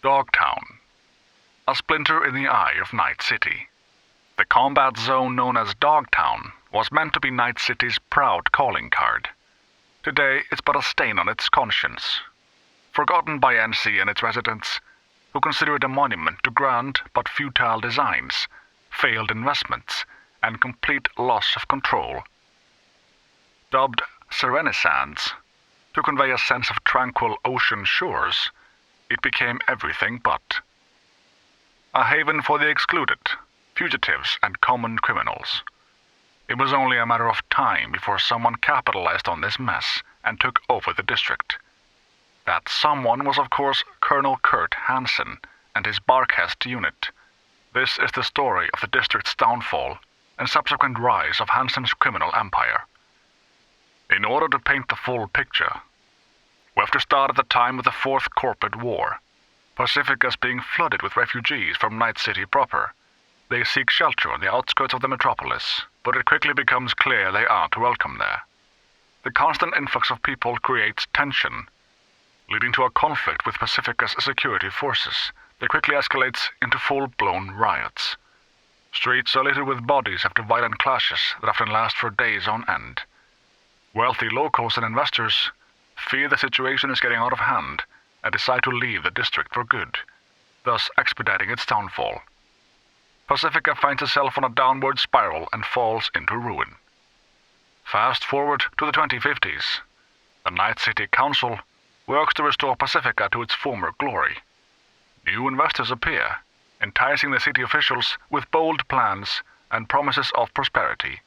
Dogtown, a splinter in the eye of Night City. The combat zone known as Dogtown was meant to be Night City's proud calling card. Today it's but a stain on its conscience. Forgotten by NC and its residents, who consider it a monument to grand but futile designs, failed investments, and complete loss of control. Dubbed Serenisans, to convey a sense of tranquil ocean shores, it became everything but. A haven for the excluded, fugitives and common criminals. It was only a matter of time before someone capitalized on this mess and took over the district. That someone was of course Colonel Kurt Hansen and his Barghest unit. This is the story of the district's downfall and subsequent rise of Hansen's criminal empire. In order to paint the full picture, we have to start at the time of the Fourth Corporate War. Pacifica is being flooded with refugees from Night City proper. They seek shelter on the outskirts of the metropolis, but it quickly becomes clear they aren't welcome there. The constant influx of people creates tension, leading to a conflict with Pacifica's security forces that quickly escalates into full-blown riots. Streets are littered with bodies after violent clashes that often last for days on end. Wealthy locals and investors fear the situation is getting out of hand and decide to leave the district for good, thus expediting its downfall. Pacifica finds itself on a downward spiral and falls into ruin. Fast forward to the 2050s. The Night City Council works to restore Pacifica to its former glory. New investors appear, enticing the city officials with bold plans and promises of prosperity.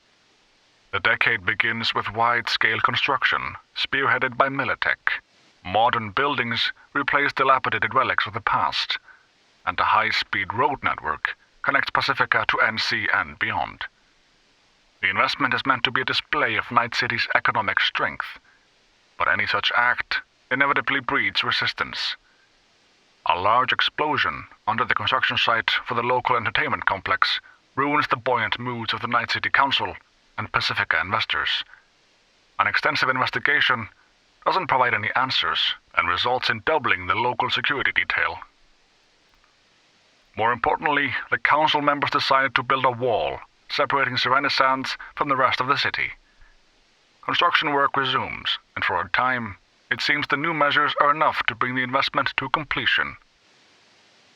The decade begins with wide-scale construction, spearheaded by Militech. Modern buildings replace dilapidated relics of the past, and a high-speed road network connects Pacifica to NC and beyond. The investment is meant to be a display of Night City's economic strength, but any such act inevitably breeds resistance. A large explosion under the construction site for the local entertainment complex ruins the buoyant moods of the Night City Council and Pacifica investors. An extensive investigation doesn't provide any answers and results in doubling the local security detail. More importantly, the council members decided to build a wall separating Serenisans from the rest of the city. Construction work resumes, and for a time, it seems the new measures are enough to bring the investment to completion.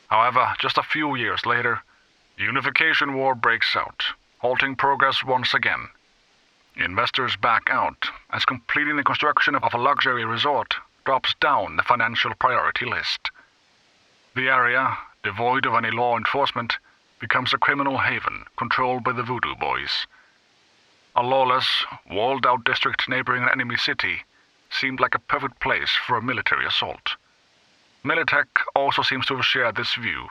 However, just a few years later, the Unification War breaks out, halting progress once again. Investors back out, as completing the construction of a luxury resort drops down the financial priority list. The area, devoid of any law enforcement, becomes a criminal haven controlled by the Voodoo Boys. A lawless, walled-out district neighboring an enemy city seemed like a perfect place for a military assault. Militech also seems to have shared this view,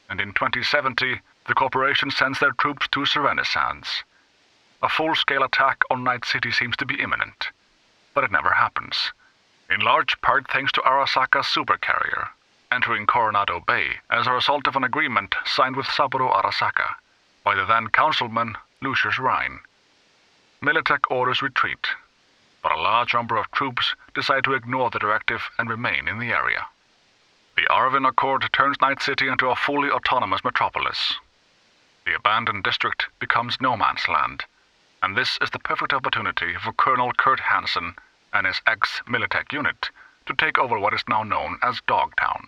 and in 2070, the corporation sends their troops to Serenisans. A full-scale attack on Night City seems to be imminent, but it never happens, in large part thanks to Arasaka's supercarrier, entering Coronado Bay as a result of an agreement signed with Saburo Arasaka by the then councilman Lucius Rhine. Militech orders retreat, but a large number of troops decide to ignore the directive and remain in the area. The Arvin Accord turns Night City into a fully autonomous metropolis. The abandoned district becomes no man's land, and this is the perfect opportunity for Colonel Kurt Hansen and his ex-Militech unit to take over what is now known as Dogtown.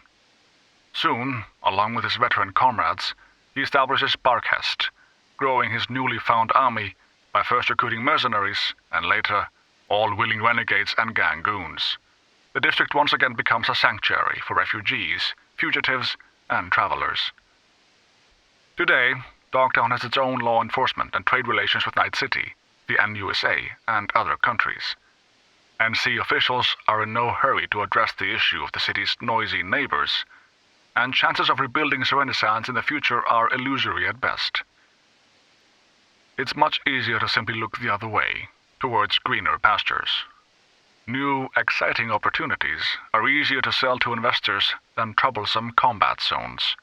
Soon, along with his veteran comrades, he establishes Barghest, growing his newly found army by first recruiting mercenaries and later all willing renegades and gang goons. The district once again becomes a sanctuary for refugees, fugitives, and travelers. Today, Dogtown has its own law enforcement and trade relations with Night City, the NUSA, and other countries. NC officials are in no hurry to address the issue of the city's noisy neighbors, and chances of rebuilding Serenisans in the future are illusory at best. It's much easier to simply look the other way, towards greener pastures. New, exciting opportunities are easier to sell to investors than troublesome combat zones.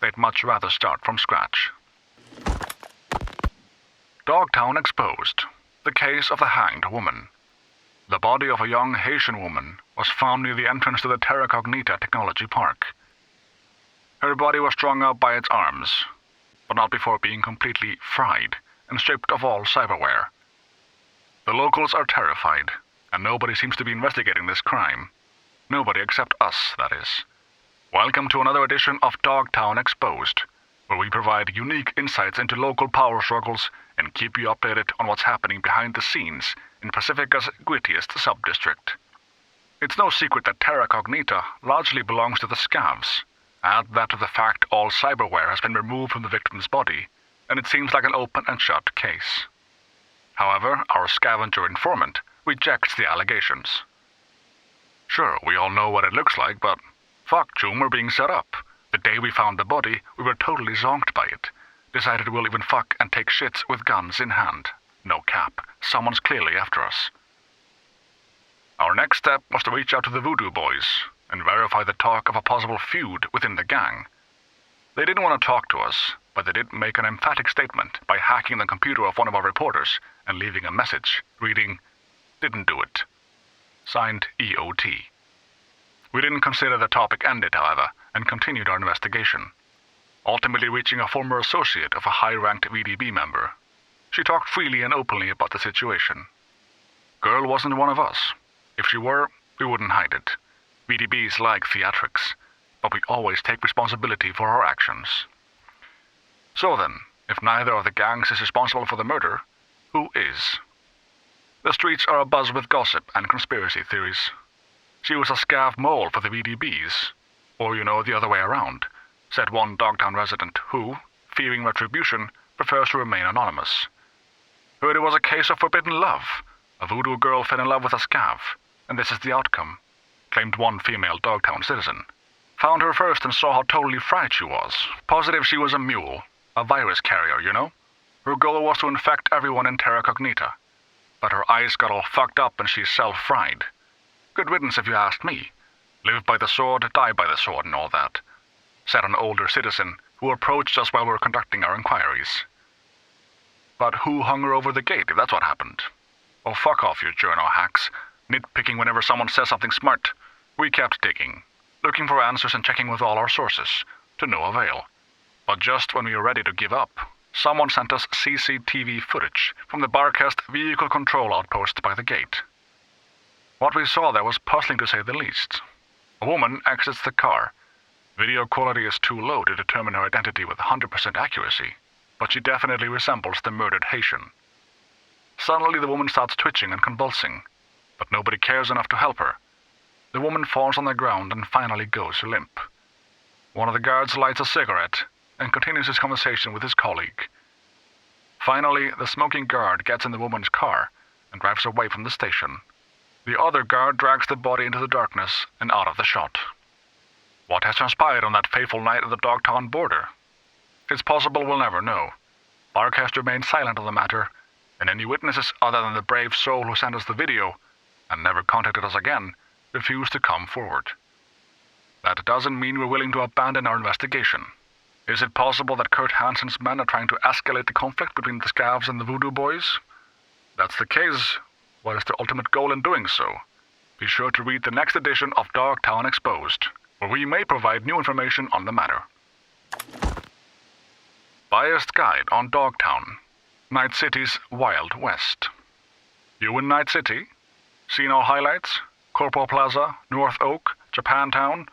They'd much rather start from scratch. Dogtown exposed. The case of the hanged woman. The body of a young Haitian woman was found near the entrance to the Terra Cognita Technology Park. Her body was strung up by its arms, but not before being completely fried and stripped of all cyberware. The locals are terrified, and nobody seems to be investigating this crime. Nobody except us, that is. Welcome to another edition of Dogtown Exposed, where we provide unique insights into local power struggles and keep you updated on what's happening behind the scenes in Pacifica's grittiest sub-district. It's no secret that Terra Cognita largely belongs to the Scavs. Add that to the fact all cyberware has been removed from the victim's body, and it seems like an open and shut case. However, our scavenger informant rejects the allegations. Sure, we all know what it looks like, but fuck, June, we're being set up. The day we found the body, we were totally zonked by it. Decided we'll even fuck and take shits with guns in hand. No cap, someone's clearly after us. Our next step was to reach out to the Voodoo Boys and verify the talk of a possible feud within the gang. They didn't want to talk to us, but they did make an emphatic statement by hacking the computer of one of our reporters and leaving a message reading, "Didn't do it." Signed EOT. We didn't consider the topic ended, however, and continued our investigation, ultimately reaching a former associate of a high-ranked VDB member. She talked freely and openly about the situation. Girl wasn't one of us. If she were, we wouldn't hide it. VDBs like theatrics, but we always take responsibility for our actions. So then, if neither of the gangs is responsible for the murder, who is? The streets are abuzz with gossip and conspiracy theories. She was a scav mole for the VDBs, or the other way around, said one Dogtown resident who, fearing retribution, prefers to remain anonymous. Heard it was a case of forbidden love. A voodoo girl fell in love with a scav, and this is the outcome, claimed one female Dogtown citizen. Found her first and saw how totally fried she was. Positive she was a mule, a virus carrier, Her goal was to infect everyone in Terra Cognita. But her eyes got all fucked up and she's self-fried. Good riddance if you asked me. Live by the sword, die by the sword and all that, said an older citizen who approached us while we were conducting our inquiries. But who hung her over the gate if that's what happened? Oh, fuck off, you journo hacks, nitpicking whenever someone says something smart. We kept digging, looking for answers and checking with all our sources, to no avail. But just when we were ready to give up, someone sent us CCTV footage from the Barghest vehicle control outpost by the gate. What we saw there was puzzling to say the least. A woman exits the car. Video quality is too low to determine her identity with 100% accuracy, but she definitely resembles the murdered Haitian. Suddenly the woman starts twitching and convulsing, but nobody cares enough to help her. The woman falls on the ground and finally goes limp. One of the guards lights a cigarette and continues his conversation with his colleague. Finally, the smoking guard gets in the woman's car and drives away from the station. The other guard drags the body into the darkness and out of the shot. What has transpired on that fateful night at the Dogtown border? It's possible we'll never know. Barghest remained silent on the matter, and any witnesses other than the brave soul who sent us the video and never contacted us again refused to come forward. That doesn't mean we're willing to abandon our investigation. Is it possible that Kurt Hansen's men are trying to escalate the conflict between the Scavs and the Voodoo Boys? If that's the case, what is their ultimate goal in doing so? Be sure to read the next edition of Dogtown Exposed, where we may provide new information on the matter. Biased Guide on Dogtown, Night City's Wild West. You in Night City? Seen our highlights? Corpo Plaza, North Oak, Japantown,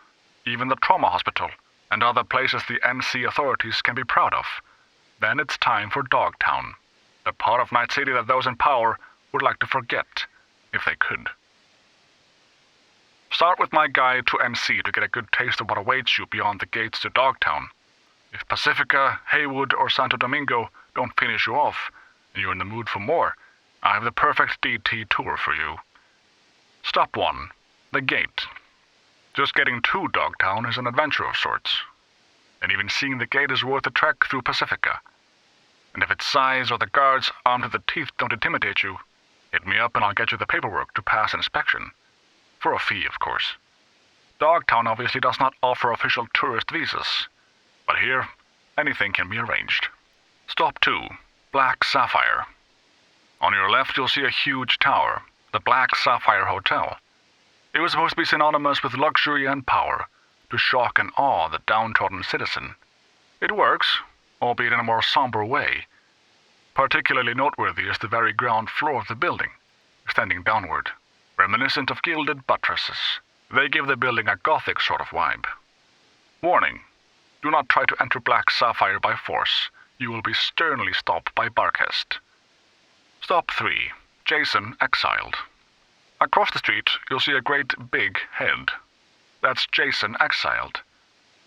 even the Trauma Hospital, and other places the NC authorities can be proud of. Then it's time for Dogtown, the part of Night City that those in power would like to forget, if they could. Start with my guide to NC to get a good taste of what awaits you beyond the gates to Dogtown. If Pacifica, Haywood, or Santo Domingo don't finish you off, and you're in the mood for more, I have the perfect DT tour for you. Stop 1. The Gate. Just getting to Dogtown is an adventure of sorts, and even seeing the gate is worth a trek through Pacifica. And if its size or the guards armed to the teeth don't intimidate you, hit me up and I'll get you the paperwork to pass inspection. For a fee, of course. Dogtown obviously does not offer official tourist visas, but here, anything can be arranged. Stop 2. Black Sapphire. On your left you'll see a huge tower, the Black Sapphire Hotel. It was supposed to be synonymous with luxury and power, to shock and awe the downtrodden citizen. It works, albeit in a more somber way. Particularly noteworthy is the very ground floor of the building, extending downward, reminiscent of gilded buttresses. They give the building a gothic sort of vibe. Warning: do not try to enter Black Sapphire by force. You will be sternly stopped by Barghest. Stop 3. Jason Exiled. Across the street, you'll see a great big head. That's Jason Exiled,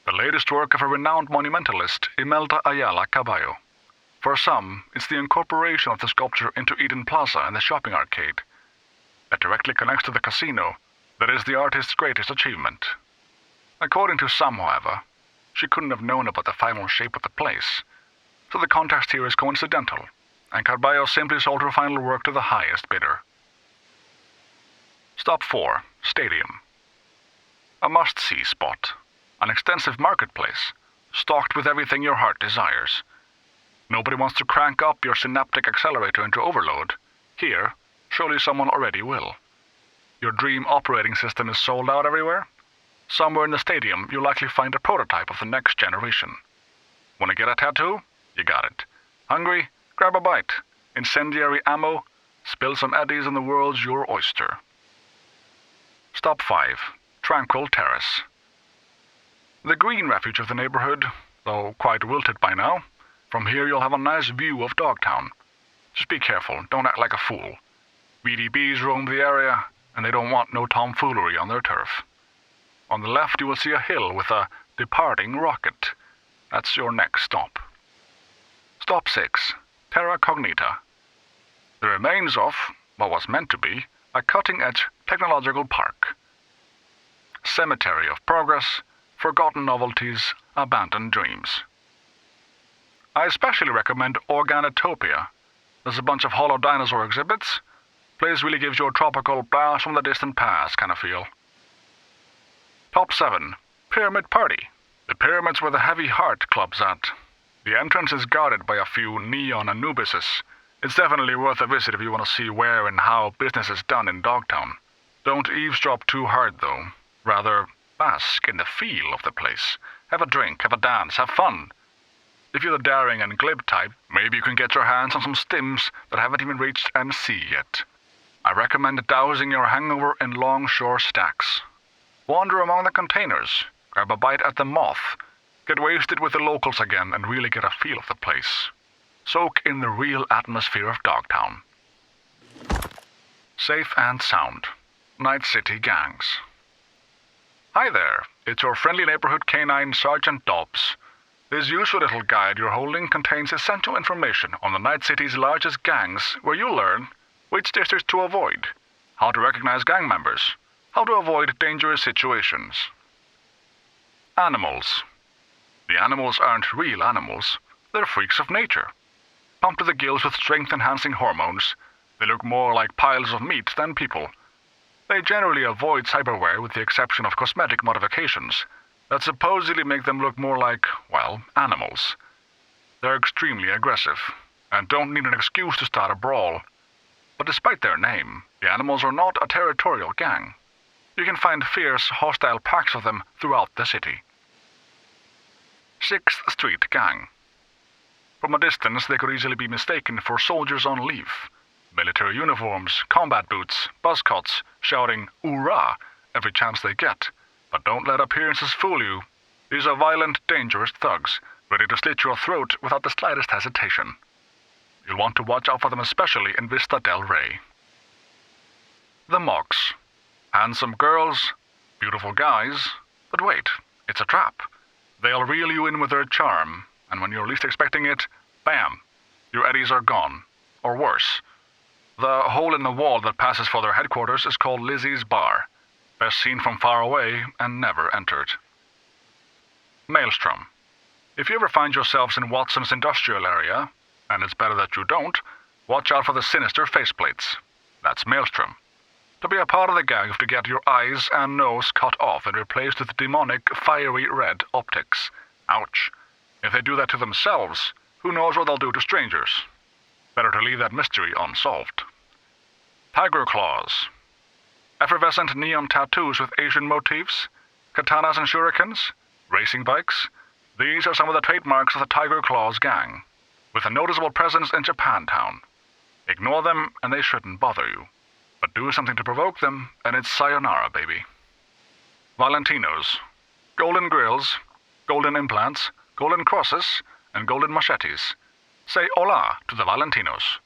the latest work of a renowned monumentalist, Imelda Ayala Caballo. For some, it's the incorporation of the sculpture into Eden Plaza and the shopping arcade. That directly connects to the casino. That is the artist's greatest achievement. According to some, however, she couldn't have known about the final shape of the place, so the context here is coincidental, and Carballo simply sold her final work to the highest bidder. Stop 4. Stadium. A must-see spot. An extensive marketplace, stocked with everything your heart desires. Nobody wants to crank up your synaptic accelerator into overload. Here, surely someone already will. Your dream operating system is sold out everywhere? Somewhere in the stadium, you'll likely find a prototype of the next generation. Want to get a tattoo? You got it. Hungry? Grab a bite. Incendiary ammo? Spill some eddies and the world's your oyster. Stop 5. Tranquil Terrace. The green refuge of the neighborhood, though quite wilted by now. From here you'll have a nice view of Dogtown. Just be careful, don't act like a fool. VDBs roam the area, and they don't want no tomfoolery on their turf. On the left you will see a hill with a departing rocket. That's your next stop. Stop 6. Terra Cognita. The remains of what was meant to be a cutting-edge technological park. Cemetery of progress, forgotten novelties, abandoned dreams. I especially recommend Organotopia. There's a bunch of hollow dinosaur exhibits. Place really gives you a tropical blast from the distant past kind of feel. Top 7. Pyramid Party. The pyramids where the Heavy Heart Club's at. The entrance is guarded by a few neon Anubises. It's definitely worth a visit if you want to see where and how business is done in Dogtown. Don't eavesdrop too hard though. Rather, bask in the feel of the place. Have a drink, have a dance, have fun. If you're the daring and glib type, maybe you can get your hands on some stims that haven't even reached NC yet. I recommend dousing your hangover in longshore stacks. Wander among the containers, grab a bite at the Moth, get wasted with the locals again and really get a feel of the place. Soak in the real atmosphere of Dogtown. Safe and sound. Night City gangs. Hi there, it's your friendly neighborhood canine Sergeant Dobbs. This useful little guide you're holding contains essential information on the Night City's largest gangs, where you'll learn which districts to avoid, how to recognize gang members, how to avoid dangerous situations. Animals. The animals aren't real animals, they're freaks of nature. Pumped to the gills with strength-enhancing hormones, they look more like piles of meat than people. They generally avoid cyberware with the exception of cosmetic modifications that supposedly make them look more like, well, animals. They're extremely aggressive, and don't need an excuse to start a brawl. But despite their name, the animals are not a territorial gang. You can find fierce, hostile packs of them throughout the city. 6th Street Gang. From a distance, they could easily be mistaken for soldiers on leave. Military uniforms, combat boots, buzzcuts, shouting "Hoorah!" every chance they get. But don't let appearances fool you. These are violent, dangerous thugs, ready to slit your throat without the slightest hesitation. You'll want to watch out for them especially in Vista del Rey. The Mocs. Handsome girls, beautiful guys, but wait, it's a trap. They'll reel you in with their charm, and when you're least expecting it, bam, your eddies are gone. Or worse. The hole in the wall that passes for their headquarters is called Lizzie's Bar, best seen from far away and never entered. Maelstrom. If you ever find yourselves in Watson's industrial area, and it's better that you don't, watch out for the sinister faceplates. That's Maelstrom. To be a part of the gang, you have to get your eyes and nose cut off and replaced with demonic, fiery red optics. Ouch. If they do that to themselves, who knows what they'll do to strangers? Better to leave that mystery unsolved. Tiger Claws. Effervescent neon tattoos with Asian motifs? Katanas and shurikens, racing bikes, these are some of the trademarks of the Tiger Claws gang, with a noticeable presence in Japantown. Ignore them and they shouldn't bother you, but do something to provoke them and it's sayonara, baby. Valentinos, golden grills, golden implants, golden crosses, and golden machetes. Say hola to the Valentinos.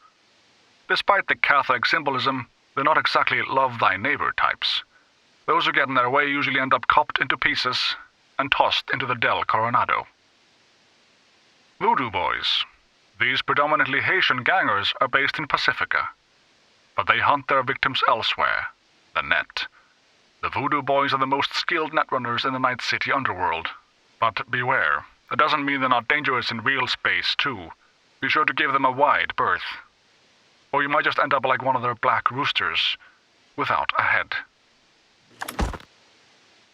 Despite the Catholic symbolism, they're not exactly love thy neighbor types. Those who get in their way usually end up chopped into pieces and tossed into the Del Coronado. Voodoo boys. These predominantly Haitian gangers are based in Pacifica, but they hunt their victims elsewhere, the net. The voodoo boys are the most skilled netrunners in the Night City underworld. But beware, that doesn't mean they're not dangerous in real space too. Be sure to give them a wide berth. Or you might just end up like one of their black roosters, without a head.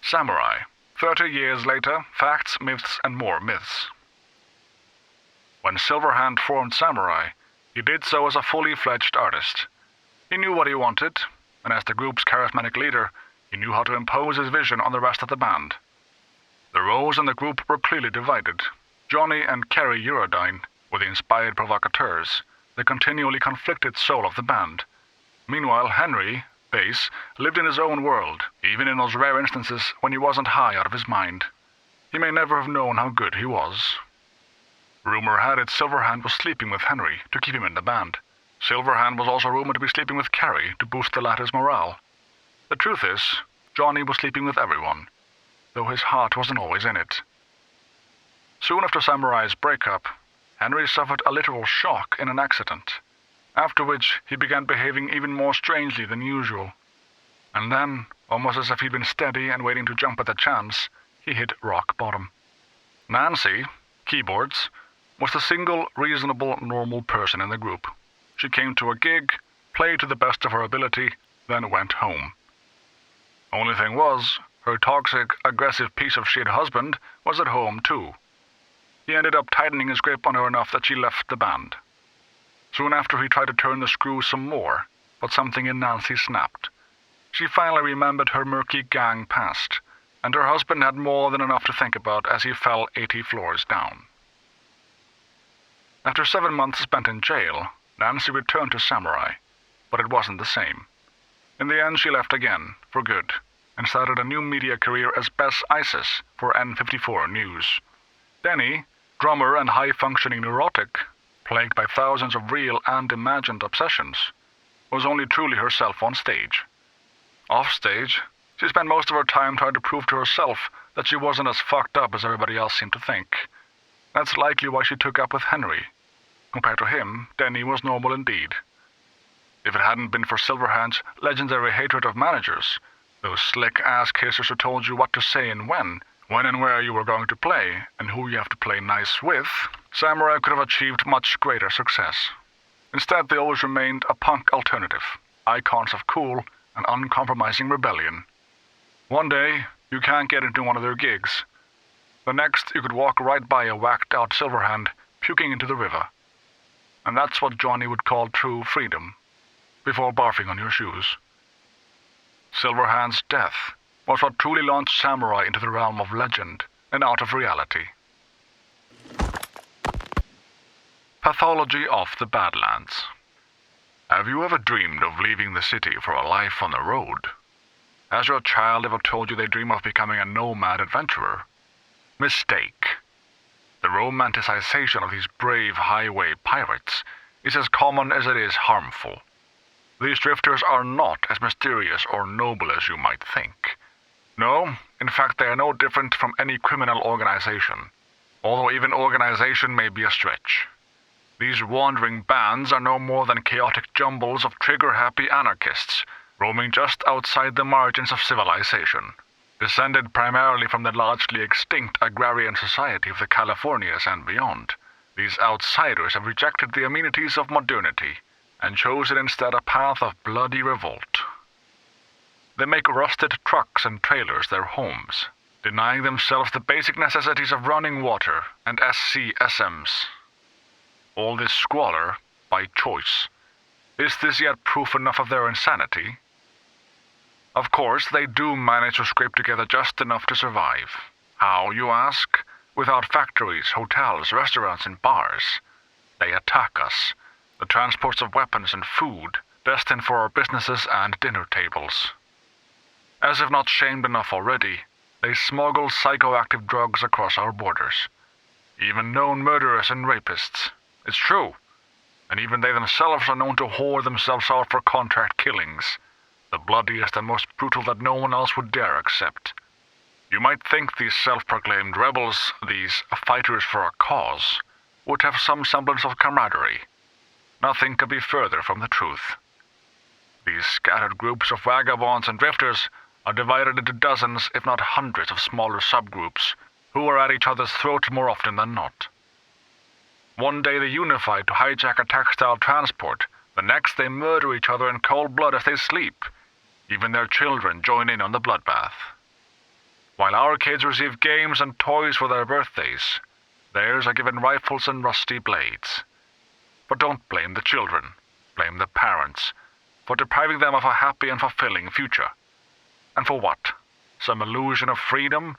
Samurai. 30 years later, facts, myths, and more myths. When Silverhand formed Samurai, he did so as a fully fledged artist. He knew what he wanted, and as the group's charismatic leader, he knew how to impose his vision on the rest of the band. The roles in the group were clearly divided. Johnny and Kerry Eurodyne were the inspired provocateurs, the continually conflicted soul of the band. Meanwhile, Henry, bass, lived in his own world, even in those rare instances when he wasn't high out of his mind. He may never have known how good he was. Rumor had it Silverhand was sleeping with Henry to keep him in the band. Silverhand was also rumored to be sleeping with Kerry to boost the latter's morale. The truth is, Johnny was sleeping with everyone, though his heart wasn't always in it. Soon after Samurai's breakup, Henry suffered a literal shock in an accident, after which he began behaving even more strangely than usual. And then, almost as if he'd been steady and waiting to jump at the chance, he hit rock bottom. Nancy, keyboards, was the single reasonable, normal person in the group. She came to a gig, played to the best of her ability, then went home. Only thing was, her toxic, aggressive piece of shit husband was at home too. He ended up tightening his grip on her enough that she left the band. Soon after he tried to turn the screw some more, but something in Nancy snapped. She finally remembered her murky gang past, and her husband had more than enough to think about as he fell 80 floors down. After 7 months spent in jail, Nancy returned to Samurai, but it wasn't the same. In the end, she left again, for good, and started a new media career as Bess Isis for N54 News. Denny, drummer and high-functioning neurotic, plagued by thousands of real and imagined obsessions, was only truly herself on stage. Off stage, she spent most of her time trying to prove to herself that she wasn't as fucked up as everybody else seemed to think. That's likely why she took up with Henry. Compared to him, Denny was normal indeed. If it hadn't been for Silverhand's legendary hatred of managers, those slick ass-kissers who told you what to say and when and where you were going to play, and who you have to play nice with, Samurai could have achieved much greater success. Instead, they always remained a punk alternative, icons of cool and uncompromising rebellion. One day, you can't get into one of their gigs. The next, you could walk right by a whacked-out Silverhand puking into the river. And that's what Johnny would call true freedom, before barfing on your shoes. Silverhand's death was what truly launched Samurai into the realm of legend and out of reality. Pathology of the Badlands. Have you ever dreamed of leaving the city for a life on the road? Has your child ever told you they dream of becoming a nomad adventurer? Mistake. The romanticization of these brave highway pirates is as common as it is harmful. These drifters are not as mysterious or noble as you might think. No, in fact they are no different from any criminal organization, although even organization may be a stretch. These wandering bands are no more than chaotic jumbles of trigger-happy anarchists, roaming just outside the margins of civilization. Descended primarily from the largely extinct agrarian society of the Californias and beyond, these outsiders have rejected the amenities of modernity and chosen instead a path of bloody revolt. They make rusted trucks and trailers their homes, denying themselves the basic necessities of running water and SCSMs. All this squalor by choice. Is this yet proof enough of their insanity? Of course, they do manage to scrape together just enough to survive. How, you ask? Without factories, hotels, restaurants, and bars. They attack us. The transports of weapons and food, destined for our businesses and dinner tables. As if not shamed enough already, they smuggle psychoactive drugs across our borders. Even known murderers and rapists. It's true. And even they themselves are known to whore themselves out for contract killings. The bloodiest and most brutal that no one else would dare accept. You might think these self-proclaimed rebels, these fighters for a cause, would have some semblance of camaraderie. Nothing could be further from the truth. These scattered groups of vagabonds and drifters are divided into dozens, if not hundreds, of smaller subgroups who are at each other's throats more often than not. One day they unify to hijack a textile transport, the next they murder each other in cold blood as they sleep. Even their children join in on the bloodbath. While our kids receive games and toys for their birthdays, theirs are given rifles and rusty blades. But don't blame the children, blame the parents, for depriving them of a happy and fulfilling future. And for what? Some illusion of freedom,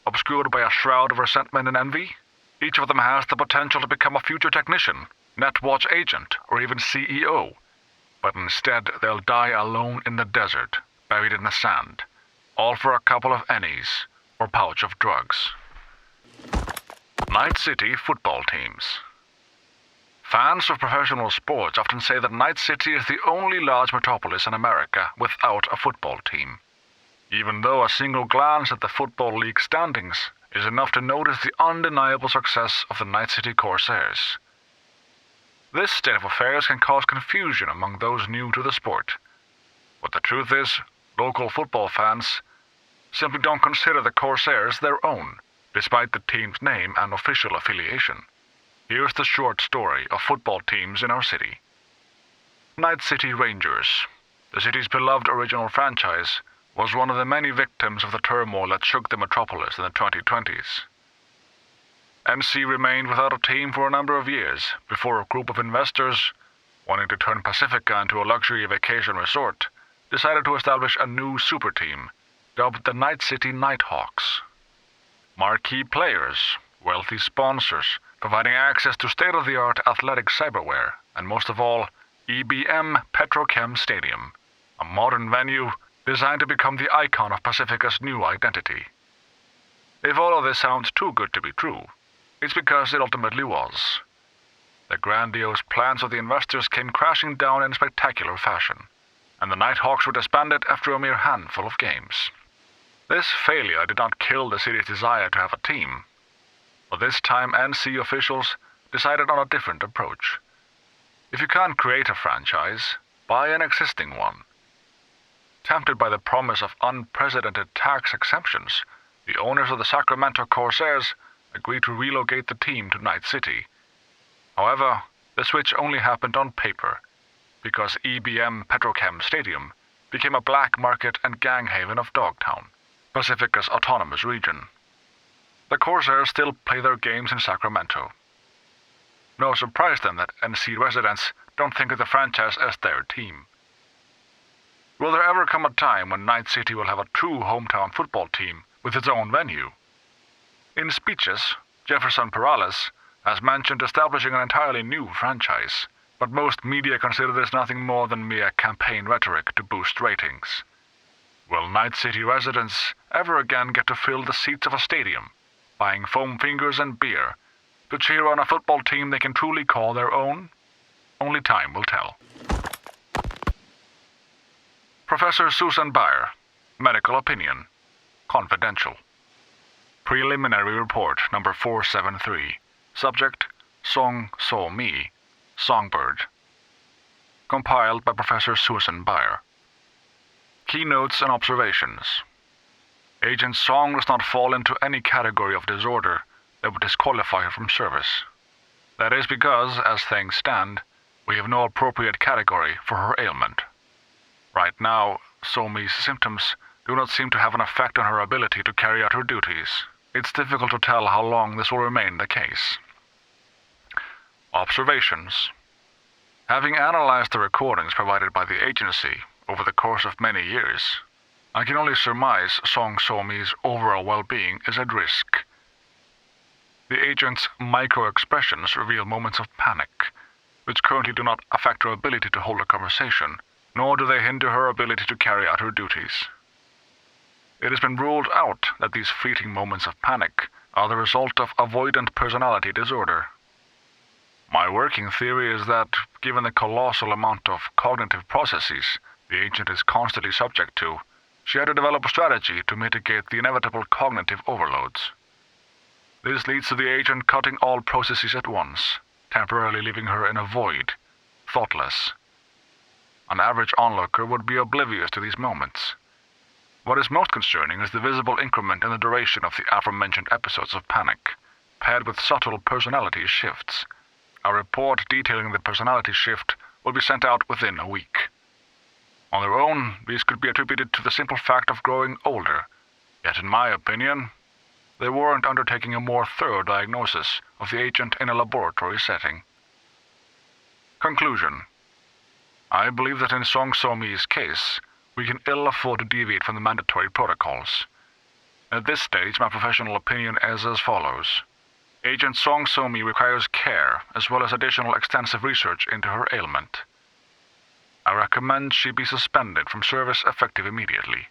obscured by a shroud of resentment and envy? Each of them has the potential to become a future technician, netwatch agent, or even CEO. But instead, they'll die alone in the desert, buried in the sand, all for a couple of pennies or pouch of drugs. Night City football teams. Fans of professional sports often say that Night City is the only large metropolis in America without a football team. Even though a single glance at the Football League standings is enough to notice the undeniable success of the Night City Corsairs. This state of affairs can cause confusion among those new to the sport. But the truth is, local football fans simply don't consider the Corsairs their own, despite the team's name and official affiliation. Here's the short story of football teams in our city. Night City Rangers, the city's beloved original franchise, was one of the many victims of the turmoil that shook the metropolis in the 2020s. NC remained without a team for a number of years before a group of investors, wanting to turn Pacifica into a luxury vacation resort, decided to establish a new super team, dubbed the Night City Nighthawks. Marquee players, wealthy sponsors, providing access to state-of-the-art athletic cyberware, and most of all, EBM Petrochem Stadium, a modern venue designed to become the icon of Pacifica's new identity. If all of this sounds too good to be true, it's because it ultimately was. The grandiose plans of the investors came crashing down in spectacular fashion, and the Nighthawks were disbanded after a mere handful of games. This failure did not kill the city's desire to have a team, but this time NC officials decided on a different approach. If you can't create a franchise, buy an existing one. Tempted by the promise of unprecedented tax exemptions, the owners of the Sacramento Corsairs agreed to relocate the team to Night City. However, the switch only happened on paper, because EBM Petrochem Stadium became a black market and gang haven of Dogtown, Pacifica's autonomous region. The Corsairs still play their games in Sacramento. No surprise then that NC residents don't think of the franchise as their team. Will there ever come a time when Night City will have a true hometown football team with its own venue? In speeches, Jefferson Perales has mentioned establishing an entirely new franchise, but most media consider this nothing more than mere campaign rhetoric to boost ratings. Will Night City residents ever again get to fill the seats of a stadium, buying foam fingers and beer, to cheer on a football team they can truly call their own? Only time will tell. Professor Susan Bayer, medical opinion, confidential. Preliminary report number 473. Subject, Song So Mi, Songbird. Compiled by Professor Susan Bayer. Keynotes and observations. Agent Song does not fall into any category of disorder that would disqualify her from service. That is because, as things stand, we have no appropriate category for her ailment. Right now, Somi's symptoms do not seem to have an effect on her ability to carry out her duties. It's difficult to tell how long this will remain the case. Observations. Having analyzed the recordings provided by the agency over the course of many years, I can only surmise Song So-mi's overall well-being is at risk. The agent's micro-expressions reveal moments of panic, which currently do not affect her ability to hold a conversation, nor do they hinder her ability to carry out her duties. It has been ruled out that these fleeting moments of panic are the result of avoidant personality disorder. My working theory is that, given the colossal amount of cognitive processes the agent is constantly subject to, she had to develop a strategy to mitigate the inevitable cognitive overloads. This leads to the agent cutting all processes at once, temporarily leaving her in a void, thoughtless. An average onlooker would be oblivious to these moments. What is most concerning is the visible increment in the duration of the aforementioned episodes of panic, paired with subtle personality shifts. A report detailing the personality shift will be sent out within a week. On their own, these could be attributed to the simple fact of growing older, yet in my opinion, they warrant undertaking a more thorough diagnosis of the agent in a laboratory setting. Conclusion. I believe that in Song So-mi's case, we can ill afford to deviate from the mandatory protocols. At this stage, my professional opinion is as follows. Agent Song So-mi requires care, as well as additional extensive research into her ailment. I recommend she be suspended from service effective immediately,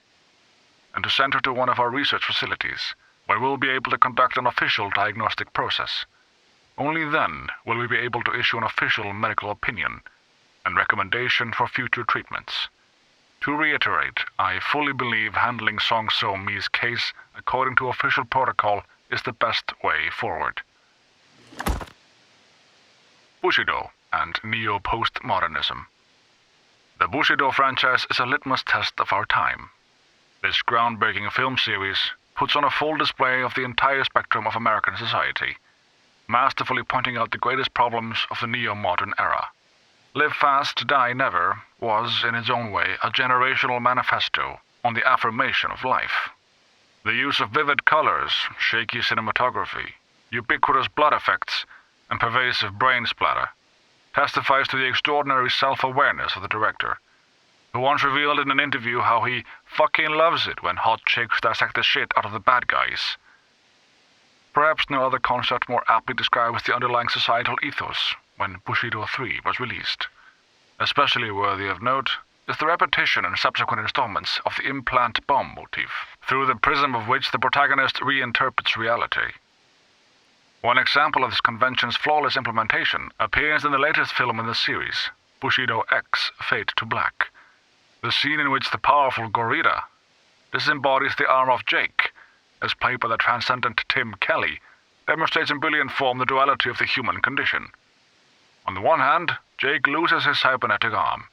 and to send her to one of our research facilities, where we'll be able to conduct an official diagnostic process. Only then will we be able to issue an official medical opinion and recommendation for future treatments. To reiterate, I fully believe handling Song So-mi's case according to official protocol is the best way forward. Bushido and neo-postmodernism. The Bushido franchise is a litmus test of our time. This groundbreaking film series puts on a full display of the entire spectrum of American society, masterfully pointing out the greatest problems of the neo-modern era. Live Fast, Die Never was, in its own way, a generational manifesto on the affirmation of life. The use of vivid colors, shaky cinematography, ubiquitous blood effects, and pervasive brain splatter testifies to the extraordinary self-awareness of the director, who once revealed in an interview how he fucking loves it when hot chicks dissect the shit out of the bad guys. Perhaps no other concept more aptly describes the underlying societal ethos when Bushido 3 was released. Especially worthy of note is the repetition in subsequent installments of the implant bomb motif, through the prism of which the protagonist reinterprets reality. One example of this convention's flawless implementation appears in the latest film in the series, Bushido X, Fade to Black. The scene in which the powerful gorilla disembodies the arm of Jake, as played by the transcendent Tim Kelly, demonstrates in brilliant form the duality of the human condition. On the one hand, Jake loses his cybernetic arm,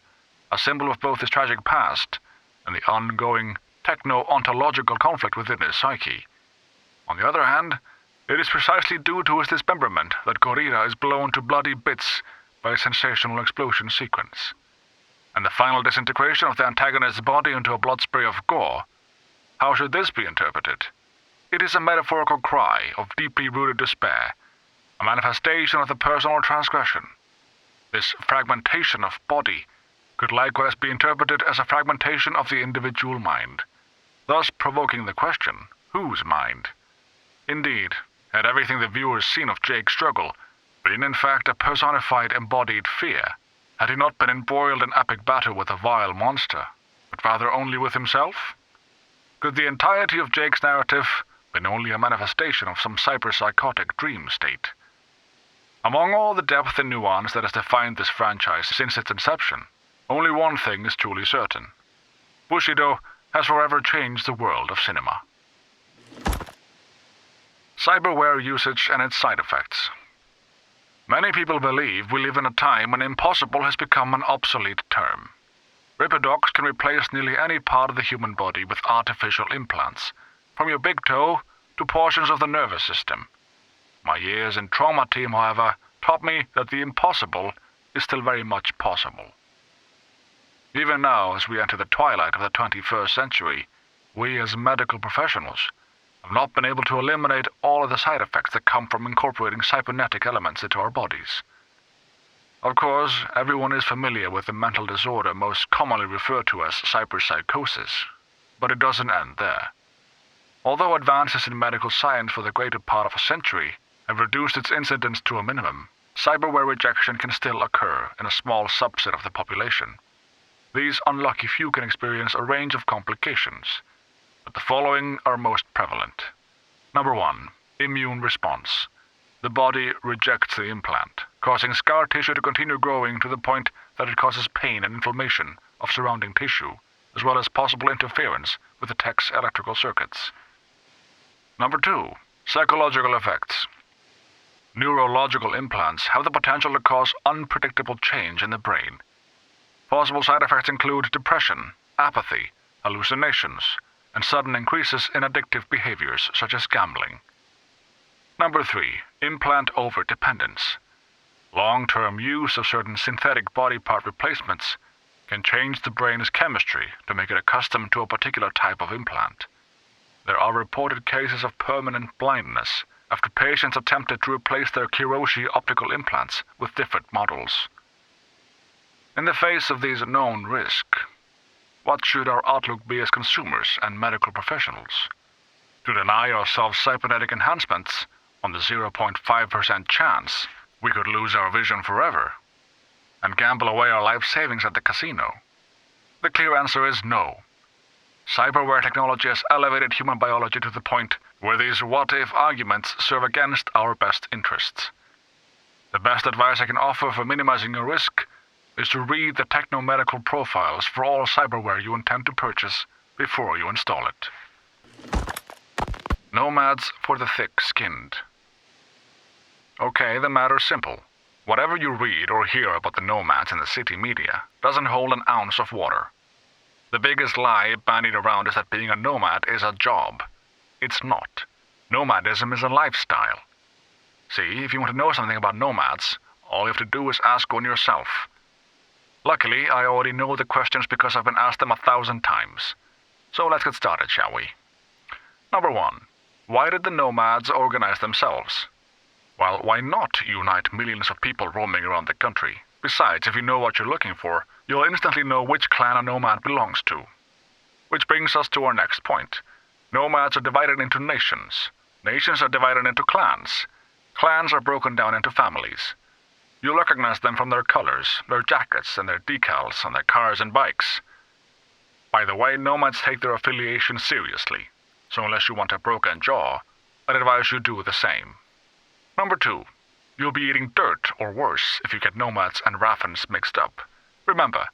a symbol of both his tragic past and the ongoing techno-ontological conflict within his psyche. On the other hand, it is precisely due to his dismemberment that Gorilla is blown to bloody bits by a sensational explosion sequence. And the final disintegration of the antagonist's body into a blood spray of gore. How should this be interpreted? It is a metaphorical cry of deeply rooted despair, a manifestation of the personal transgression. This fragmentation of body could likewise be interpreted as a fragmentation of the individual mind, thus provoking the question, whose mind? Indeed, had everything the viewers seen of Jake's struggle been in fact a personified embodied fear, had he not been embroiled in epic battle with a vile monster, but rather only with himself? Could the entirety of Jake's narrative been only a manifestation of some cyberpsychotic dream state? Among all the depth and nuance that has defined this franchise since its inception, only one thing is truly certain. Bushido has forever changed the world of cinema. Cyberware usage and its side effects. Many people believe we live in a time when impossible has become an obsolete term. Ripidocs can replace nearly any part of the human body with artificial implants, from your big toe to portions of the nervous system. My years in trauma team, however, taught me that the impossible is still very much possible. Even now, as we enter the twilight of the 21st century, we as medical professionals have not been able to eliminate all of the side effects that come from incorporating cybernetic elements into our bodies. Of course, everyone is familiar with the mental disorder most commonly referred to as cyberpsychosis. But it doesn't end there. Although advances in medical science for the greater part of a century have reduced its incidence to a minimum, cyberware rejection can still occur in a small subset of the population. These unlucky few can experience a range of complications, but the following are most prevalent. Number 1. Immune response. The body rejects the implant, causing scar tissue to continue growing to the point that it causes pain and inflammation of surrounding tissue, as well as possible interference with the tech's electrical circuits. Number 2. Psychological effects. Neurological implants have the potential to cause unpredictable change in the brain. Possible side effects include depression, apathy, hallucinations, and sudden increases in addictive behaviors such as gambling. Number 3. Implant overdependence. Long-term use of certain synthetic body part replacements can change the brain's chemistry to make it accustomed to a particular type of implant. There are reported cases of permanent blindness after patients attempted to replace their Kiroshi optical implants with different models. In the face of these known risks, what should our outlook be as consumers and medical professionals? To deny ourselves cybernetic enhancements on the 0.5% chance we could lose our vision forever and gamble away our life savings at the casino? The clear answer is no. Cyberware technology has elevated human biology to the point where these what-if arguments serve against our best interests. The best advice I can offer for minimizing your risk is to read the techno-medical profiles for all cyberware you intend to purchase before you install it. Nomads for the thick-skinned. Okay, the matter's simple. Whatever you read or hear about the nomads in the city media doesn't hold an ounce of water. The biggest lie bandied around is that being a nomad is a job. It's not. Nomadism is a lifestyle. See, if you want to know something about nomads, all you have to do is ask one yourself. Luckily, I already know the questions because I've been asked them 1,000 times. So let's get started, shall we? Number 1. Why did the nomads organize themselves? Well, why not unite millions of people roaming around the country? Besides, if you know what you're looking for, you'll instantly know which clan a nomad belongs to. Which brings us to our next point. Nomads are divided into nations. Nations are divided into clans. Clans are broken down into families. You'll recognize them from their colors, their jackets, and their decals on their cars and bikes. By the way, nomads take their affiliation seriously, so unless you want a broken jaw, I'd advise you do the same. Number 2. You'll be eating dirt or worse if you get nomads and Raffens mixed up. Remember,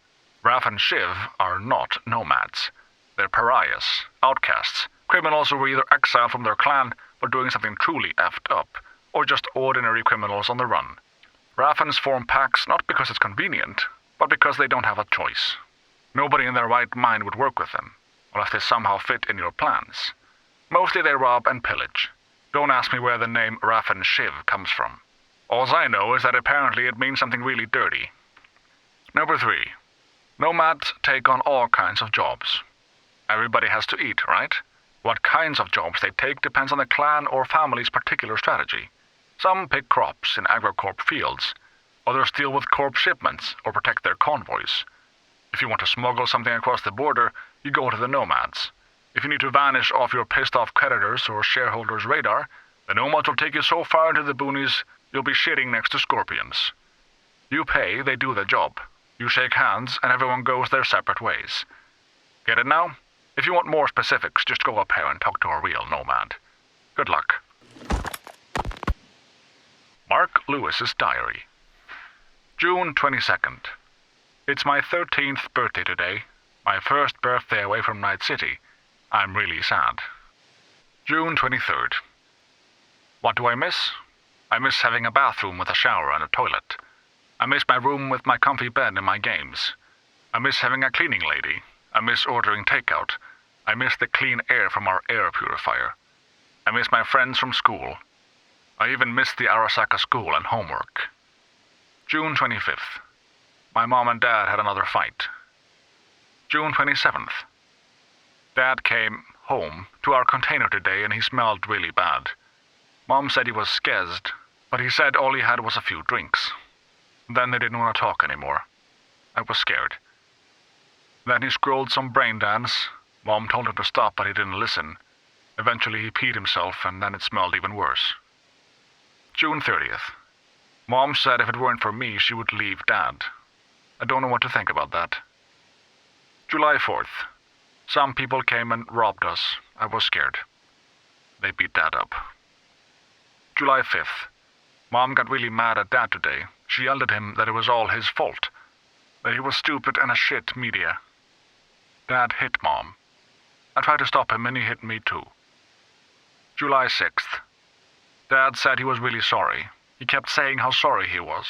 Raff and Shiv are not nomads. They're pariahs, outcasts, criminals who were either exiled from their clan for doing something truly effed up, or just ordinary criminals on the run. Raffens form packs not because it's convenient, but because they don't have a choice. Nobody in their right mind would work with them, unless they somehow fit in your plans. Mostly they rob and pillage. Don't ask me where the name Raff and Shiv comes from. All I know is that apparently it means something really dirty. Number 3. Nomads take on all kinds of jobs. Everybody has to eat, right? What kinds of jobs they take depends on the clan or family's particular strategy. Some pick crops in AgriCorp fields. Others deal with Corp shipments or protect their convoys. If you want to smuggle something across the border, you go to the nomads. If you need to vanish off your pissed-off creditors or shareholders' radar, the nomads will take you so far into the boonies you'll be shitting next to scorpions. You pay, they do the job. You shake hands, and everyone goes their separate ways. Get it now? If you want more specifics, just go up here and talk to a real nomad. Good luck. Marc Lewis's diary. June 22nd. It's my 13th birthday today, my first birthday away from Night City. I'm really sad. June 23rd. What do I miss? I miss having a bathroom with a shower and a toilet. I miss my room with my comfy bed and my games. I miss having a cleaning lady. I miss ordering takeout. I miss the clean air from our air purifier. I miss my friends from school. I even miss the Arasaka school and homework. June 25th. My mom and dad had another fight. June 27th. Dad came home to our container today and he smelled really bad. Mom said he was skezzed, but he said all he had was a few drinks. Then they didn't want to talk anymore. I was scared. Then he scrolled some brain dance, Mom told him to stop, but he didn't listen. Eventually he peed himself, and then it smelled even worse. June 30th. Mom said if it weren't for me, she would leave Dad. I don't know what to think about that. July 4th. Some people came and robbed us. I was scared. They beat Dad up. July 5th. Mom got really mad at Dad today. She yelled at him that it was all his fault. That he was stupid and a shit media. Dad hit Mom. I tried to stop him and he hit me too. July 6th. Dad said he was really sorry. He kept saying how sorry he was.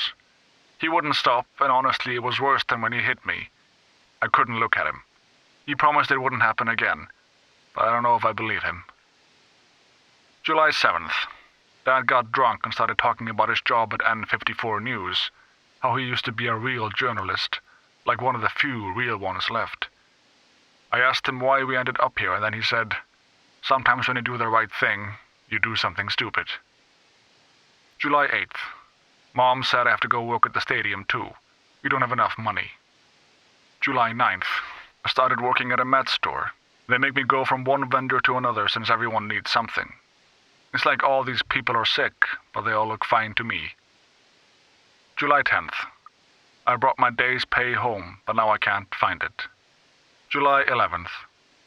He wouldn't stop, and honestly it was worse than when he hit me. I couldn't look at him. He promised it wouldn't happen again, but I don't know if I believe him. July 7th. Dad got drunk and started talking about his job at N54 News, how he used to be a real journalist, like one of the few real ones left. I asked him why we ended up here, and then he said, "Sometimes when you do the right thing, you do something stupid." July 8th. Mom said I have to go work at the stadium too. We don't have enough money. July 9th. I started working at a med store. They make me go from one vendor to another since everyone needs something. It's like all these people are sick, but they all look fine to me. July 10th. I brought my day's pay home, but now I can't find it. July 11th.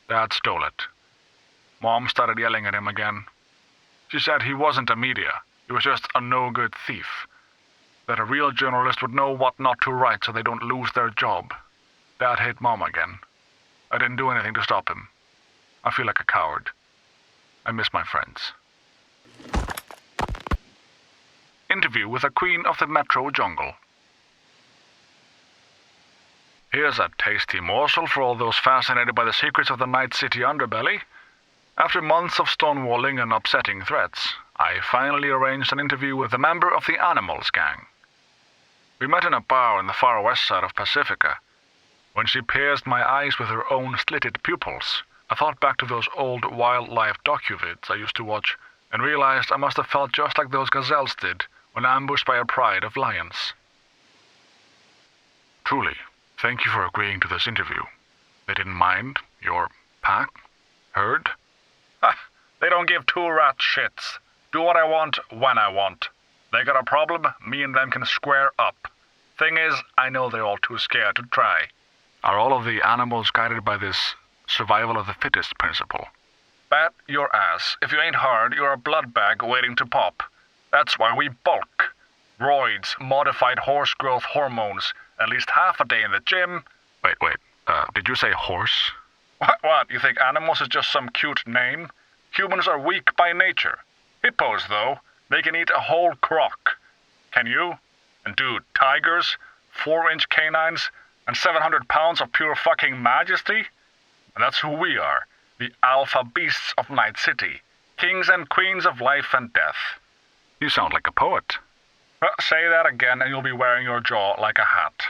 Dad stole it. Mom started yelling at him again. She said he wasn't a media. He was just a no-good thief. That a real journalist would know what not to write so they don't lose their job. Dad hit Mom again. I didn't do anything to stop him. I feel like a coward. I miss my friends. Interview with a queen of the Metro Jungle. Here's a tasty morsel for all those fascinated by the secrets of the Night City underbelly. After months of stonewalling and upsetting threats, I finally arranged an interview with a member of the Animals gang. We met in a bar in the far west side of Pacifica. When she pierced my eyes with her own slitted pupils, I thought back to those old wildlife docu-vids I used to watch and realized I must have felt just like those gazelles did when ambushed by a pride of lions. Truly, thank you for agreeing to this interview. They didn't mind your pack? Herd? Ha! They don't give two rat shits. Do what I want, when I want. They got a problem, me and them can square up. Thing is, I know they're all too scared to try. Are all of the animals guided by this survival of the fittest principle? Bet your ass. If you ain't hard, you're a blood bag waiting to pop. That's why we bulk. Roids, modified horse growth hormones, at least half a day in the gym. Wait, did you say horse? What? You think animals is just some cute name? Humans are weak by nature. Hippos, though, they can eat a whole croc. Can you? And dude, tigers, 4-inch canines, and 700 pounds of pure fucking majesty? And that's who we are, the alpha beasts of Night City, kings and queens of life and death. You sound like a poet. Well, say that again and you'll be wearing your jaw like a hat.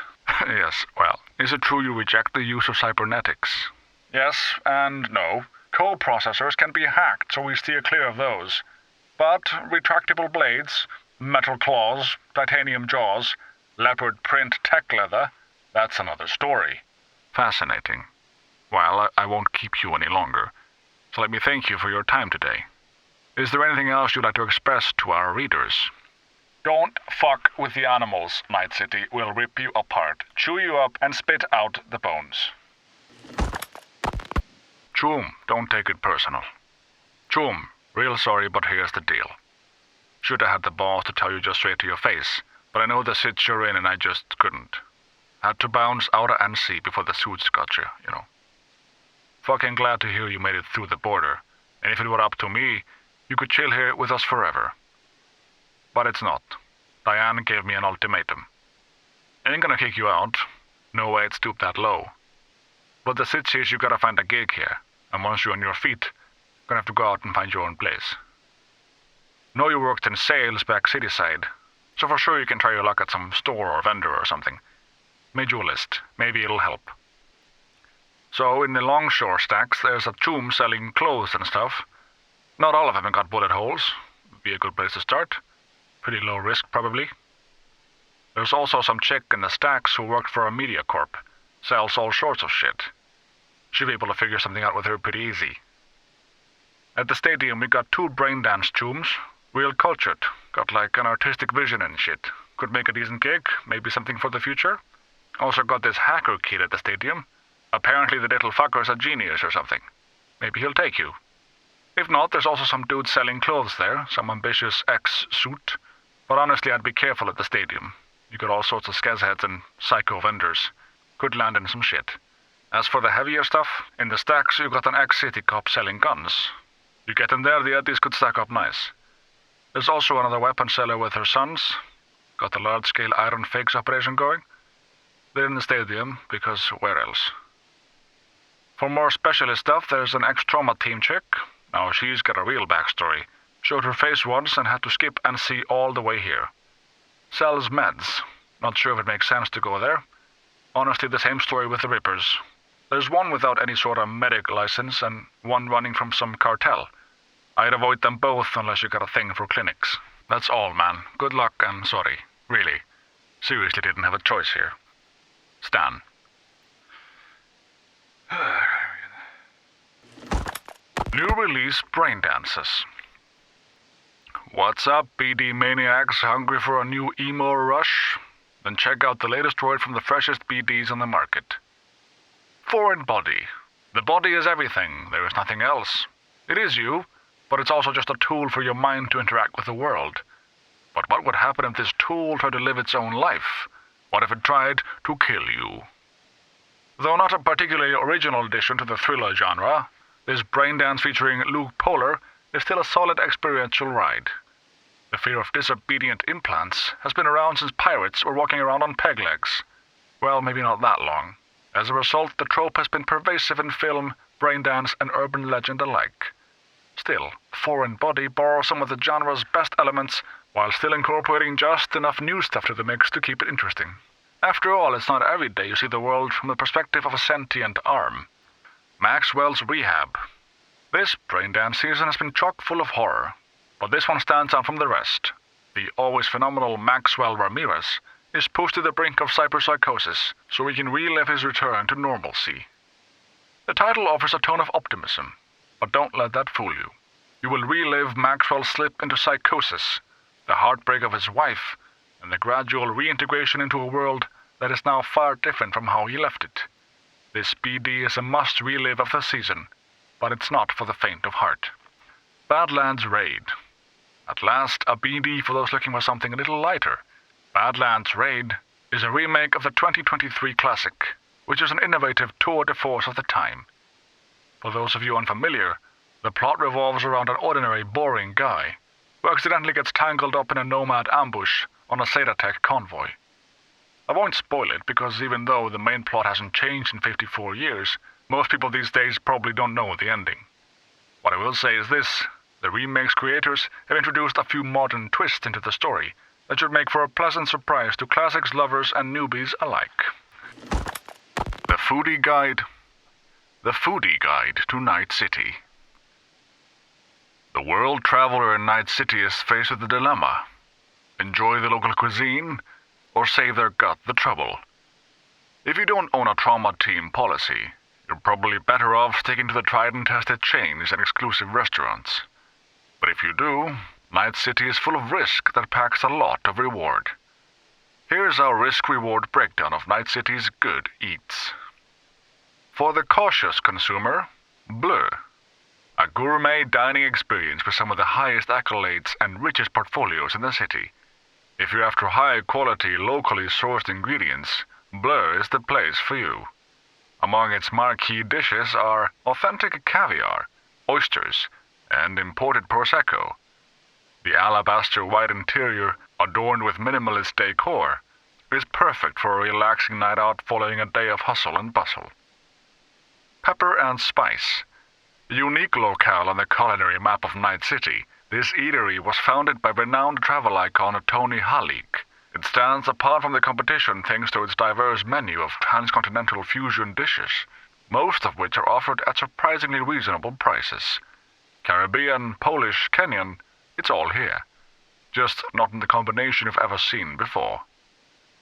Yes, well, is it true you reject the use of cybernetics? Yes and no. Co-processors can be hacked, so we steer clear of those. But retractable blades, metal claws, titanium jaws, leopard print tech leather, that's another story. Fascinating. Well, I won't keep you any longer. So let me thank you for your time today. Is there anything else you'd like to express to our readers? Don't fuck with the animals, Night City. We'll rip you apart, chew you up, and spit out the bones. Choom, don't take it personal. Choom, real sorry, but here's the deal. Should have had the balls to tell you just straight to your face, but I know the sitch you're in and I just couldn't. Had to bounce out of NC before the suits got you, you know. Fucking glad to hear you made it through the border, and if it were up to me, you could chill here with us forever. But it's not. Diane gave me an ultimatum. Ain't gonna kick you out. No way I'd stoop that low. But the sitch is you gotta find a gig here, and once you're on your feet, you're gonna have to go out and find your own place. Know you worked in sales back cityside, so for sure you can try your luck at some store or vendor or something. Made you a list. Maybe it'll help. So in the longshore stacks, there's a choom selling clothes and stuff. Not all of them got bullet holes. Would be a good place to start. Pretty low risk, probably. There's also some chick in the stacks who worked for a media corp. Sells all sorts of shit. Should be able to figure something out with her pretty easy. At the stadium, we got 2 brain dance tombs. Real cultured. Got like an artistic vision and shit. Could make a decent gig, maybe something for the future. Also got this hacker kid at the stadium. Apparently the little fucker's a genius or something. Maybe he'll take you. If not, there's also some dude selling clothes there, some ambitious ex-suit. But honestly, I'd be careful at the stadium. You got all sorts of skazheads and psycho vendors. Could land in some shit. As for the heavier stuff, in the stacks you got an ex-city cop selling guns. You get in there, the eddies could stack up nice. There's also another weapon seller with her sons. Got a large-scale iron fakes operation going. They're in the stadium, because where else? For more specialist stuff, there's an ex-trauma team chick. Now she's got a real backstory. Showed her face once and had to skip NC all the way here. Sells meds. Not sure if it makes sense to go there. Honestly, the same story with the Rippers. There's one without any sort of medic license and one running from some cartel. I'd avoid them both unless you got a thing for clinics. That's all, man. Good luck and sorry. Really. Seriously didn't have a choice here. Stan. New release Brain Dances. What's up, BD maniacs hungry for a new emo rush? Then check out the latest droid from the freshest BDs on the market. Foreign body. The body is everything. There is nothing else. It is you, but it's also just a tool for your mind to interact with the world. But what would happen if this tool tried to live its own life? What if it tried to kill you? Though not a particularly original addition to the thriller genre, this brain dance featuring Luke Polar is still a solid experiential ride. The fear of disobedient implants has been around since pirates were walking around on peg legs. Well, maybe not that long. As a result, the trope has been pervasive in film, brain dance, and urban legend alike. Still, Foreign Body borrows some of the genre's best elements while still incorporating just enough new stuff to the mix to keep it interesting. After all, it's not every day you see the world from the perspective of a sentient arm. Maxwell's Rehab. This brain dance season has been chock full of horror, but this one stands out from the rest. The always phenomenal Maxwell Ramirez is pushed to the brink of cyberpsychosis so he can relive his return to normalcy. The title offers a tone of optimism, but don't let that fool you. You will relive Maxwell's slip into psychosis, the heartbreak of his wife, and the gradual reintegration into a world that is now far different from how he left it. This BD is a must relive of the season, but it's not for the faint of heart. Badlands Raid. At last, a BD for those looking for something a little lighter. Badlands Raid is a remake of the 2023 classic, which is an innovative tour de force of the time. For those of you unfamiliar, the plot revolves around an ordinary, boring guy who accidentally gets tangled up in a Nomad ambush on a Zetatech convoy. I won't spoil it because even though the main plot hasn't changed in 54 years, most people these days probably don't know the ending. What I will say is this: the remake's creators have introduced a few modern twists into the story that should make for a pleasant surprise to classics lovers and newbies alike. The Foodie Guide. The Foodie Guide to Night City. The world traveler in Night City is faced with a dilemma: enjoy the local cuisine, or save their gut the trouble. If you don't own a trauma team policy, you're probably better off sticking to the tried and tested chains and exclusive restaurants. But if you do, Night City is full of risk that packs a lot of reward. Here's our risk-reward breakdown of Night City's good eats. For the cautious consumer, Bleu. A gourmet dining experience with some of the highest accolades and richest portfolios in the city. If you're after high-quality, locally sourced ingredients, Bleu is the place for you. Among its marquee dishes are authentic caviar, oysters, and imported Prosecco. The alabaster white interior, adorned with minimalist decor, is perfect for a relaxing night out following a day of hustle and bustle. Pepper and Spice. A unique locale on the culinary map of Night City, this eatery was founded by renowned travel icon Tony Halik. It stands apart from the competition thanks to its diverse menu of transcontinental fusion dishes, most of which are offered at surprisingly reasonable prices. Caribbean, Polish, Kenyan, it's all here. Just not in the combination you've ever seen before.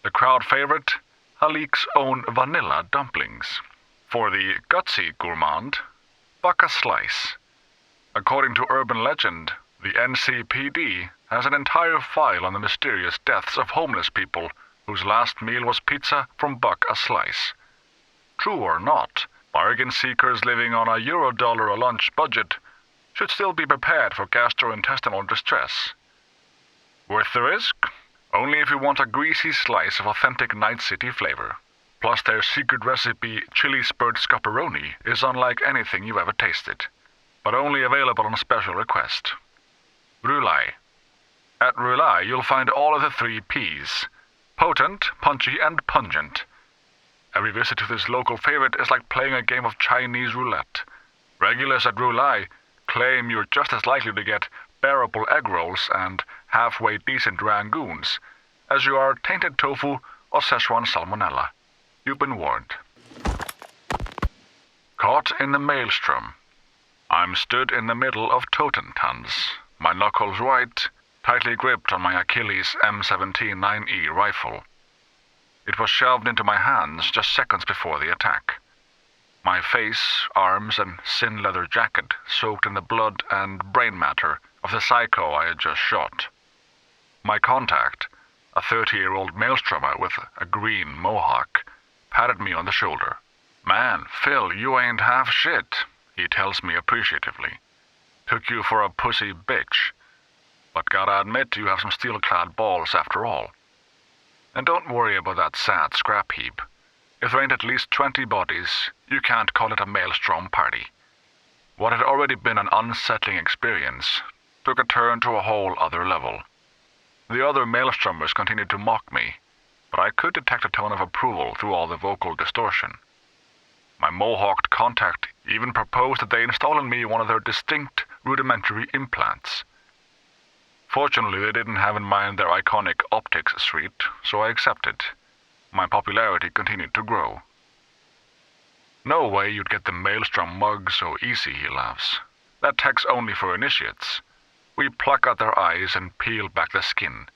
The crowd favorite, Halik's own vanilla dumplings. For the gutsy gourmand, buck a slice. According to urban legend, the NCPD has an entire file on the mysterious deaths of homeless people whose last meal was pizza from Buck a Slice. True or not, bargain seekers living on a $1 a lunch budget should still be prepared for gastrointestinal distress. Worth the risk? Only if you want a greasy slice of authentic Night City flavor. Plus their secret recipe chili spurred scaparoni is unlike anything you've ever tasted, but only available on special request. Roulai. At Roulai, you'll find all of the 3 Ps: potent, punchy, and pungent. Every visit to this local favorite is like playing a game of Chinese roulette. Regulars at Roulai claim you're just as likely to get bearable egg rolls and halfway decent rangoons as you are tainted tofu or Szechuan salmonella. You've been warned. Caught in the maelstrom. I'm stood in the middle of Totentons, my knuckles white, tightly gripped on my Achilles M17 9E rifle. It was shoved into my hands just seconds before the attack. My face, arms, and sin leather jacket soaked in the blood and brain matter of the psycho I had just shot. My contact, a 30-year-old maelstromer with a green mohawk, patted me on the shoulder. "Man, Phil, you ain't half shit," he tells me appreciatively. "Took you for a pussy bitch. But gotta admit you have some steel-clad balls after all. And don't worry about that sad scrap heap. If there ain't at least 20 bodies, you can't call it a maelstrom party." What had already been an unsettling experience took a turn to a whole other level. The other maelstromers continued to mock me, but I could detect a tone of approval through all the vocal distortion. My mohawked contact even proposed that they install in me one of their distinct rudimentary implants. Fortunately, they didn't have in mind their iconic optics suite, so I accepted. My popularity continued to grow. "No way you'd get the maelstrom mug so easy," he laughs. "That tech's only for initiates. We pluck out their eyes and peel back the skin.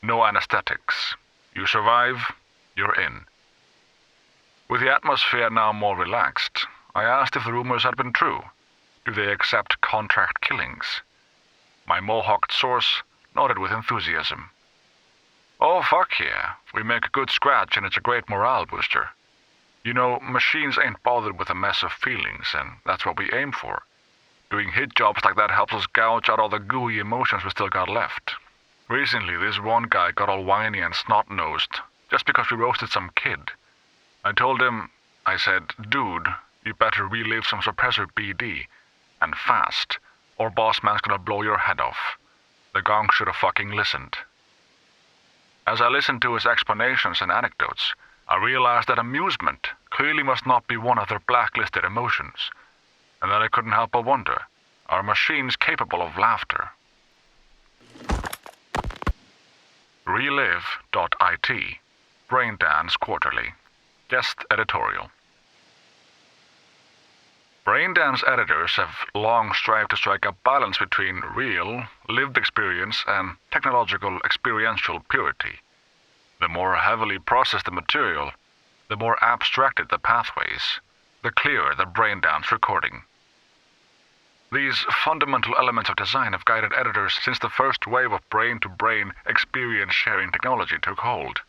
No anesthetics. You survive, you're in." With the atmosphere now more relaxed, I asked if the rumors had been true. Do they accept contract killings? My mohawked source nodded with enthusiasm. "Oh, fuck yeah. We make a good scratch and it's a great morale booster. You know, machines ain't bothered with a mess of feelings, and that's what we aim for. Doing hit jobs like that helps us gouge out all the gooey emotions we still got left. Recently, this one guy got all whiny and snot-nosed just because we roasted some kid. I told him, I said, 'Dude, you better relive some suppressor BD, and fast, or boss man's gonna blow your head off.' The gong should have fucking listened." As I listened to his explanations and anecdotes, I realized that amusement clearly must not be one of their blacklisted emotions, and that I couldn't help but wonder, are machines capable of laughter? Relive.it, Braindance Quarterly. Guest editorial. Braindance editors have long strived to strike a balance between real, lived experience and technological experiential purity. The more heavily processed the material, the more abstracted the pathways, the clearer the Braindance recording. These fundamental elements of design have guided editors since the first wave of brain-to-brain experience-sharing technology took hold.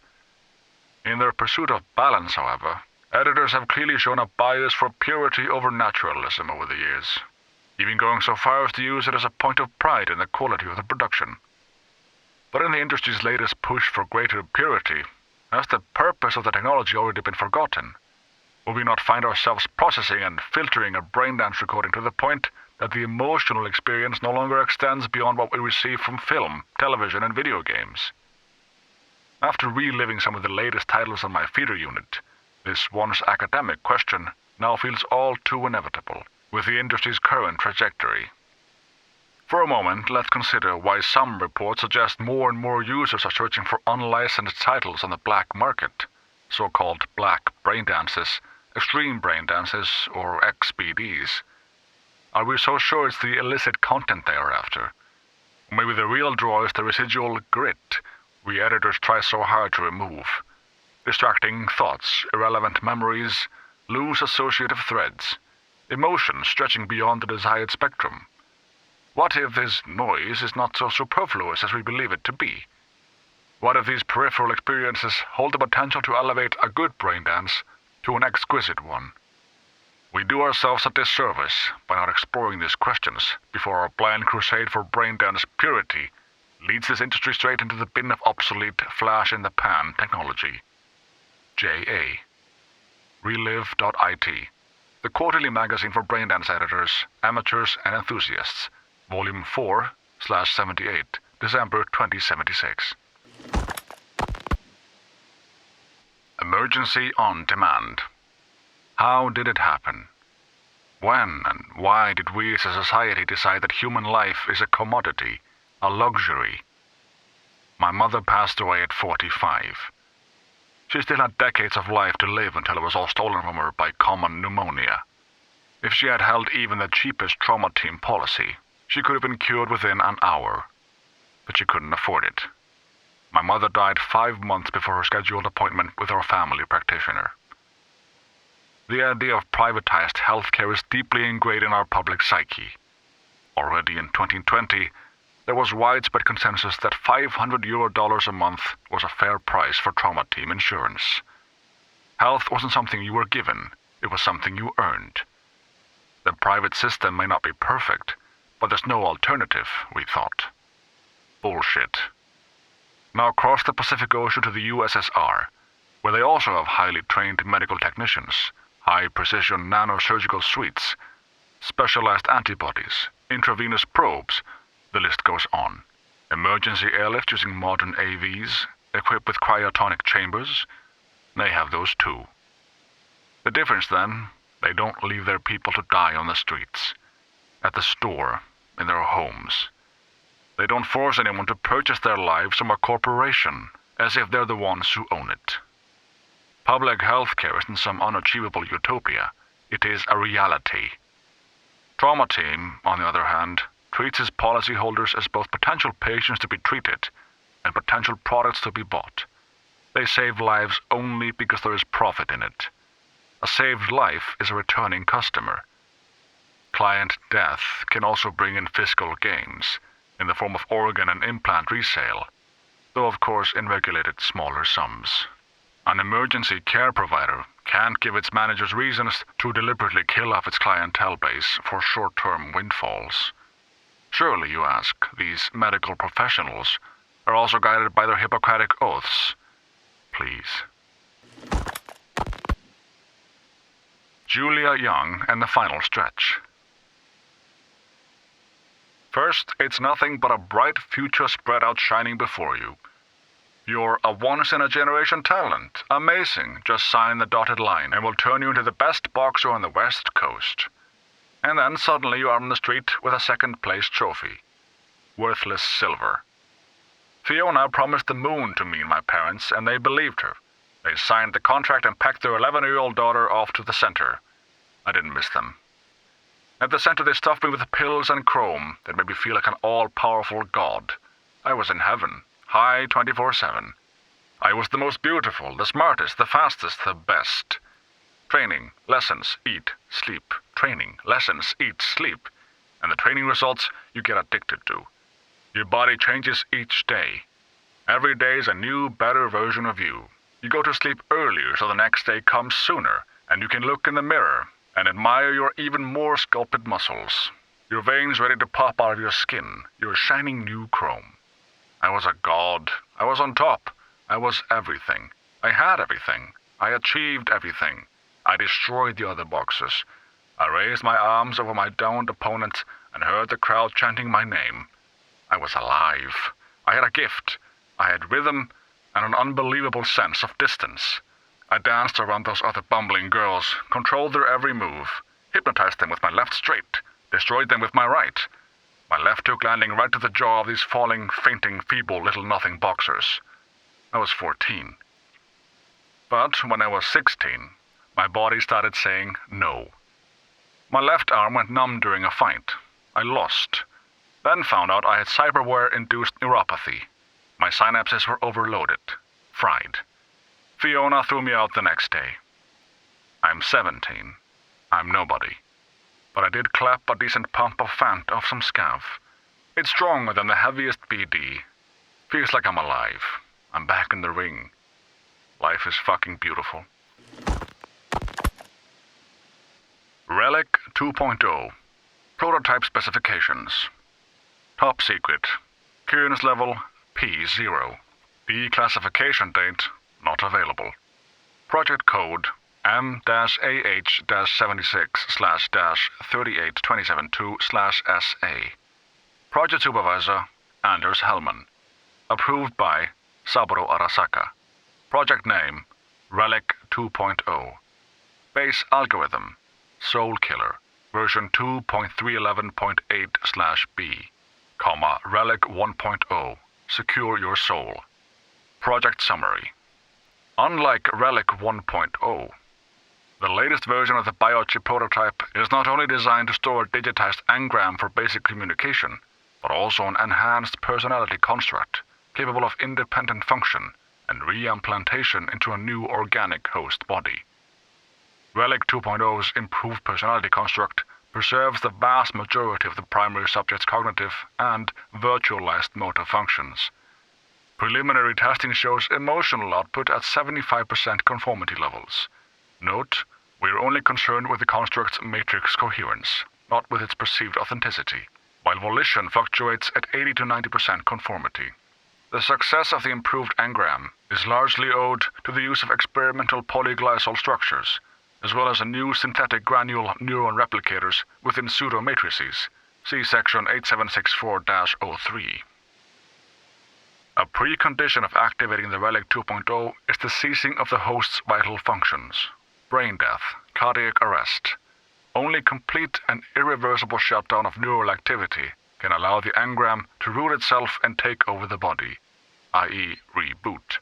In their pursuit of balance, however, editors have clearly shown a bias for purity over naturalism over the years, even going so far as to use it as a point of pride in the quality of the production. But in the industry's latest push for greater purity, has the purpose of the technology already been forgotten? Will we not find ourselves processing and filtering a Braindance recording to the point that the emotional experience no longer extends beyond what we receive from film, television, and video games? After reliving some of the latest titles on my feeder unit, this once academic question now feels all too inevitable with the industry's current trajectory. For a moment, let's consider why some reports suggest more and more users are searching for unlicensed titles on the black market, so-called black braindances, extreme braindances, or XBDs. Are we so sure it's the illicit content they are after? Maybe the real draw is the residual grit we editors try so hard to remove. Distracting thoughts, irrelevant memories, loose associative threads, emotions stretching beyond the desired spectrum. What if this noise is not so superfluous as we believe it to be? What if these peripheral experiences hold the potential to elevate a good brain dance to an exquisite one? We do ourselves a disservice by not exploring these questions before our blind crusade for brain dance purity leads this industry straight into the bin of obsolete flash-in-the-pan technology. J.A. Relive.it, the quarterly magazine for brain dance editors, amateurs, and enthusiasts, Volume 4/78, December 2076. Emergency on demand. How did it happen? When and why did we as a society decide that human life is a commodity, a luxury? My mother passed away at 45. She still had decades of life to live until it was all stolen from her by common pneumonia. If she had held even the cheapest trauma team policy, she could have been cured within an hour. But she couldn't afford it. My mother died 5 months before her scheduled appointment with our family practitioner. The idea of privatized healthcare is deeply ingrained in our public psyche. Already in 2020, there was widespread consensus that $500 a month was a fair price for trauma team insurance. Health wasn't something you were given, it was something you earned. The private system may not be perfect, but there's no alternative, we thought. Bullshit. Now cross the Pacific Ocean to the USSR, where they also have highly trained medical technicians, high-precision nanosurgical suites, specialized antibodies, intravenous probes, the list goes on. Emergency airlift using modern AVs, equipped with cryotonic chambers, they have those too. The difference then, they don't leave their people to die on the streets, at the store, in their homes. They don't force anyone to purchase their lives from a corporation, as if they're the ones who own it. Public health care isn't some unachievable utopia, it is a reality. Trauma Team, on the other hand, treats its policyholders as both potential patients to be treated and potential products to be bought. They save lives only because there is profit in it. A saved life is a returning customer. Client death can also bring in fiscal gains, in the form of organ and implant resale, though of course in regulated smaller sums. An emergency care provider can't give its managers reasons to deliberately kill off its clientele base for short-term windfalls. Surely, you ask, these medical professionals are also guided by their Hippocratic oaths. Please. Julia Young and the final stretch. First, it's nothing but a bright future spread out shining before you. You're a once-in-a-generation talent. Amazing. Just sign the dotted line and we'll turn you into the best boxer on the West Coast. And then suddenly you are on the street with a second-place trophy. Worthless silver. Fiona promised the moon to me and my parents, and they believed her. They signed the contract and packed their 11-year-old daughter off to the center. I didn't miss them. At the center they stuffed me with pills and chrome that made me feel like an all-powerful god. I was in heaven, high 24/7. I was the most beautiful, the smartest, the fastest, the best. Training, lessons, eat, sleep. Training, lessons, eat, sleep. And the training results you get addicted to. Your body changes each day. Every day is a new, better version of you. You go to sleep earlier so the next day comes sooner, and you can look in the mirror and admire your even more sculpted muscles. Your veins ready to pop out of your skin, your shining new chrome. I was a god. I was on top. I was everything. I had everything. I achieved everything. I destroyed the other boxers. I raised my arms over my downed opponents and heard the crowd chanting my name. I was alive. I had a gift. I had rhythm and an unbelievable sense of distance. I danced around those other bumbling girls, controlled their every move, hypnotized them with my left straight, destroyed them with my right. My left hook landing right to the jaw of these falling, fainting, feeble, little-nothing boxers. I was 14. But when I was 16, my body started saying no. My left arm went numb during a fight. I lost. Then found out I had cyberware-induced neuropathy. My synapses were overloaded, fried. Fiona threw me out the next day. I'm 17. I'm nobody. But I did clap a decent pump of Fant off some scav. It's stronger than the heaviest BD. Feels like I'm alive. I'm back in the ring. Life is fucking beautiful. Relic 2.0. Prototype specifications. Top secret. Clearance level P0. Declassification date not available. Project code M-AH-76/-38272/SA. Project Supervisor Anders Hellman. Approved by Saburo Arasaka. Project name Relic 2.0. Base algorithm Soul Killer. Version 2.311.8/B, Relic 1.0. Secure your soul. Project summary. Unlike Relic 1.0, the latest version of the biochip prototype is not only designed to store a digitized engram for basic communication, but also an enhanced personality construct capable of independent function and reimplantation into a new organic host body. Relic 2.0's improved personality construct preserves the vast majority of the primary subject's cognitive and virtualized motor functions. Preliminary testing shows emotional output at 75% conformity levels. Note, we are only concerned with the construct's matrix coherence, not with its perceived authenticity, while volition fluctuates at 80 to 90% conformity. The success of the improved engram is largely owed to the use of experimental polyglycol structures, as well as a new synthetic granule neuron replicators within pseudomatrices. See section 8764-03. A precondition of activating the Relic 2.0 is the ceasing of the host's vital functions. Brain death, cardiac arrest. Only complete and irreversible shutdown of neural activity can allow the engram to root itself and take over the body, i.e. reboot.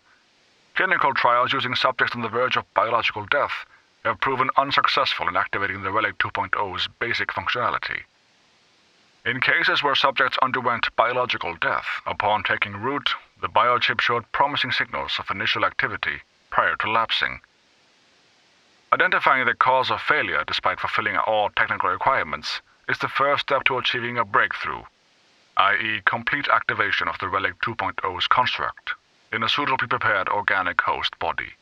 Clinical trials using subjects on the verge of biological death have proven unsuccessful in activating the Relic 2.0's basic functionality. In cases where subjects underwent biological death upon taking root, the biochip showed promising signals of initial activity prior to lapsing. Identifying the cause of failure despite fulfilling all technical requirements is the first step to achieving a breakthrough, i.e. complete activation of the Relic 2.0's construct in a suitably prepared organic host body.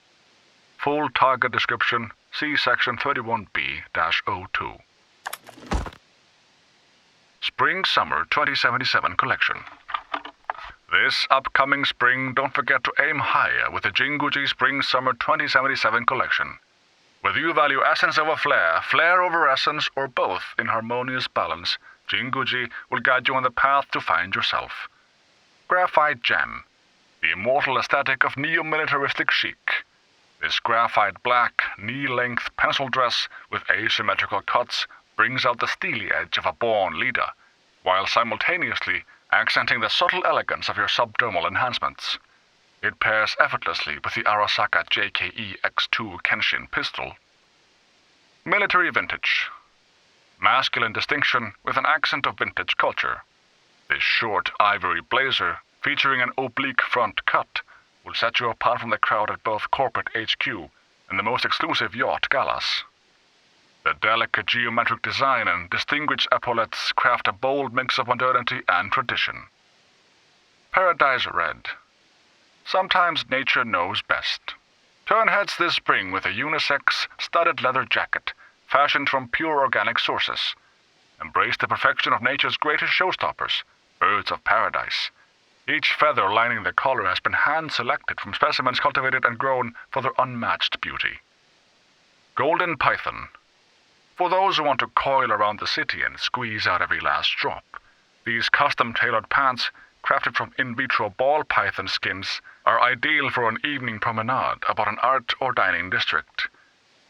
Full target description, see section 31B-02. Spring-Summer 2077 collection. This upcoming spring, don't forget to aim higher with the Jinguji Spring-Summer 2077 collection. Whether you value essence over flair, flair over essence, or both in harmonious balance, Jinguji will guide you on the path to find yourself. Graphite Gem, the immortal aesthetic of neo-militaristic chic. This graphite black, knee-length pencil dress with asymmetrical cuts brings out the steely edge of a born leader, while simultaneously accenting the subtle elegance of your subdermal enhancements. It pairs effortlessly with the Arasaka JKE X2 Kenshin pistol. Military vintage. Masculine distinction with an accent of vintage culture. This short ivory blazer, featuring an oblique front cut, will set you apart from the crowd at both corporate HQ and the most exclusive yacht galas. The delicate geometric design and distinguished epaulettes craft a bold mix of modernity and tradition. Paradise Red. Sometimes nature knows best. Turn heads this spring with a unisex studded leather jacket fashioned from pure organic sources. Embrace the perfection of nature's greatest showstoppers, birds of paradise. Each feather lining the collar has been hand-selected from specimens cultivated and grown for their unmatched beauty. Golden Python. For those who want to coil around the city and squeeze out every last drop, these custom-tailored pants, crafted from in vitro ball python skins, are ideal for an evening promenade about an art or dining district.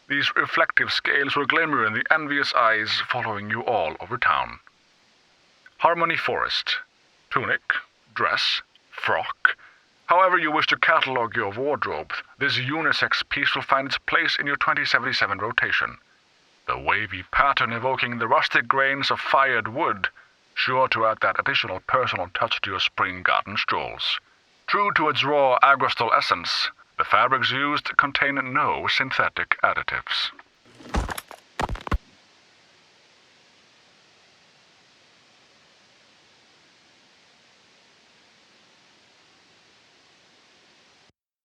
These reflective scales will glimmer in the envious eyes following you all over town. Harmony Forest. Tunic, dress, frock. However you wish to catalog your wardrobe, this unisex piece will find its place in your 2077 rotation. The wavy pattern evoking the rustic grains of fired wood, sure to add that additional personal touch to your spring garden strolls. True to its raw agrostal essence, the fabrics used contain no synthetic additives.